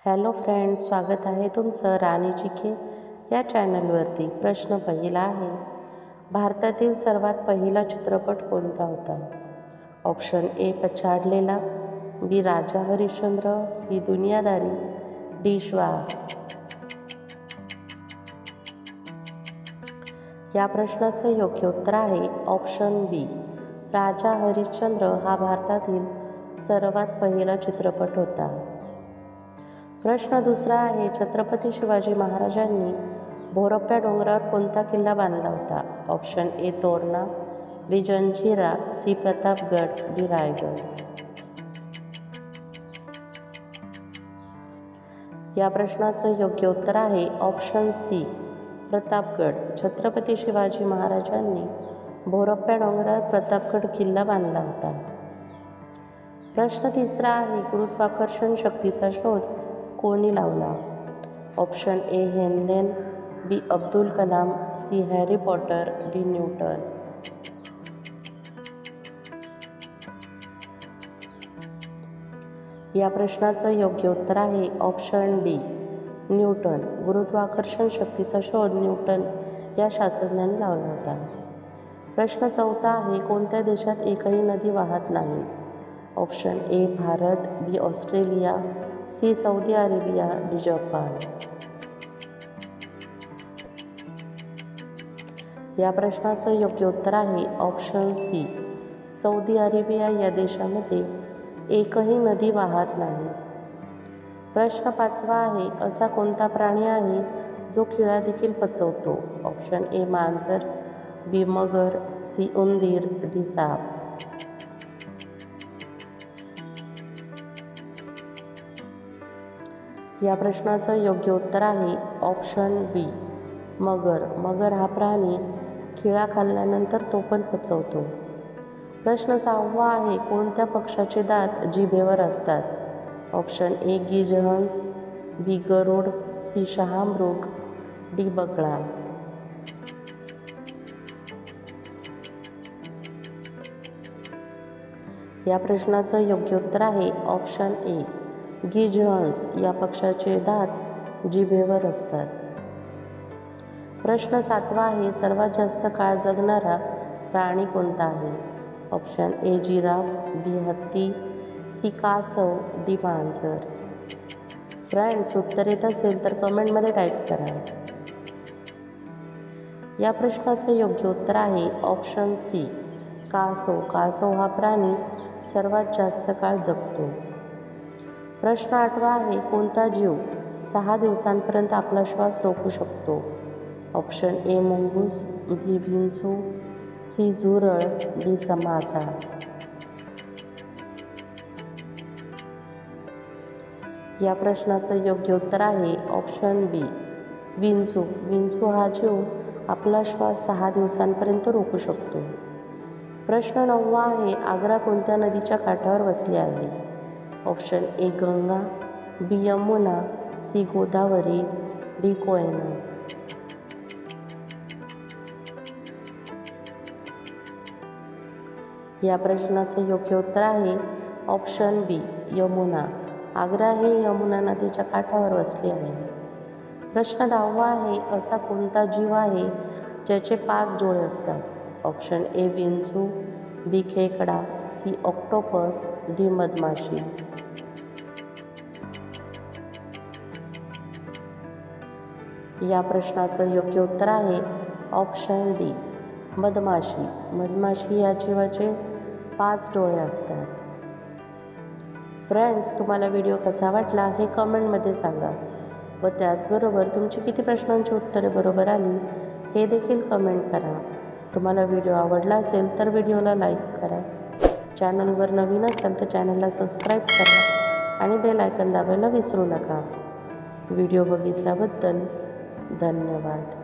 Hello friend, स्वागत आहे तुमचं राणी चिके या चॅनलवरती। प्रश्न पहिला आहे, भारतातील सर्वात पहिला चित्रपट कोणता होता? Option A Pachhadlela, B Raja Harishchandra, C Duniyadari, D Shwaas. या प्रश्नाचं योग्य उत्तर आहे ऑप्शन बी, राजा हरिश्चंद्र हा भारतातील सर्वात पहिला चित्रपट होता। प्रश्न दुसरा आहे, छत्रपती शिवाजी महाराजांनी भोरप्पा डोंगरावर कोणता किल्ला बांधला होता? Option A Torna, B Janjira, C Pratapgad, D Raigad. या प्रश्नाचं योग्य उत्तर आहे ऑप्शन सी, प्रतापगड। छत्रपती शिवाजी महाराजांनी भोरप्पा डोंगरावर प्रतापगड किल्ला बांधला होता। प्रश्न तिसरा आहे, गुरुत्वाकर्षण शक्तीचा शोध कोणी लावला? Option A Heinlein, B Abdul Kalam, C Harry Potter, D Newton. या प्रश्नाचं योग्य उत्तर आहे ऑप्शन डी, न्यूटन। गुरुत्वाकर्षण शक्तीचा शोध न्यूटन या शास्त्रज्ञाने लावला होता। प्रश्न चौथा आहे, कोणत्या देशात एकही नदी वाहत नाही? Option A Bharat, B Australia, C Saudi Arabia, D Japan. या प्रश्नाचं योग्य उत्तर आहे ऑप्शन सी, सौदी अरेबिया या देशामध्ये एकही नदी वाहत नाही। प्रश्न पाचवा आहे, असा कोणता प्राणी आहे जो खिळा देखील पचवतो? ऑप्शन ए मांजर, बी मगर, सी उंदीर, डी साप। या प्रश्नाचं योग्य उत्तर आहे ऑप्शन बी, मगर। मगर हा प्राणी खिळा खाल्ल्यानंतर तो पण पचवतो। प्रश्न सहावा आहे, कोणत्या पक्ष्याचे दात जिभेवर असतात? ऑप्शन ए गिजहंस, बी गरुड, सी शहामृग, डी बगळा। या प्रश्नाचं योग्य उत्तर आहे ऑप्शन ए, गिजहंस या पक्ष्याचे दात जिभेवर असतात। प्रश्न सातवा आहे, सर्वात जास्त काळ जगणारा प्राणी कोणता आहे? ऑप्शन ए जिराफ, बी हत्ती, सी कासव, डी मांजर। फ्रेंड्स, उत्तर येत असेल तर कमेंटमध्ये टाईप करा। या प्रश्नाचं योग्य उत्तर आहे ऑप्शन सी, कासव। कासव हा प्राणी सर्वात जास्त काळ जगतो। प्रश्न आठवा आहे, कोणता जीव 6 दिवसांपर्यंत आपला श्वास रोखू शकतो? ऑप्शन ए मुंगूस, बी विंचू, सी झुरळ, डी समासा। या प्रश्नाचं योग्य उत्तर आहे ऑप्शन बी, विंचू। विंचू हा जीव आपला श्वास 6 दिवसांपर्यंत रोखू शकतो। प्रश्न 9वा आहे, आग्रा कोणत्या नदीच्या काठावर वसले आहे? Option A Ganga, B Yamuna, C Godavari, D Koyna. या प्रश्नाचं योग्य उत्तर आहे ऑप्शन बी, यमुना। आग्रा हे यमुना नदीच्या काठावर वसले आहे। प्रश्न 10वा आहे, असा कोणता जीव आहे ज्याचे 5 डोळे असतात? ऑप्शन ए विंचू, बी खेकडा, सी ऑक्टोपस, डी मधमाशी। या प्रश्नाचं योग्य उत्तर आहे ऑप्शन डी, मधमाशी। मधमाशी या जीवाचे 5 डोळे असतात। फ्रेंड्स, तुम्हाला व्हिडिओ कसा वाटला हे कमेंटमध्ये सांगा व त्याचबरोबर तुमची किती प्रश्नांची उत्तरे बरोबर आली हे देखील कमेंट करा। तुम्हाला व्हिडिओ आवडला असेल तर व्हिडिओला लाईक करा, चॅनलवर नवीन असाल तर चॅनलला सबस्क्राईब करा आणि बेल आयकॉन दाबायला विसरू नका। व्हिडिओ बघितल्याबद्दल धन्यवाद।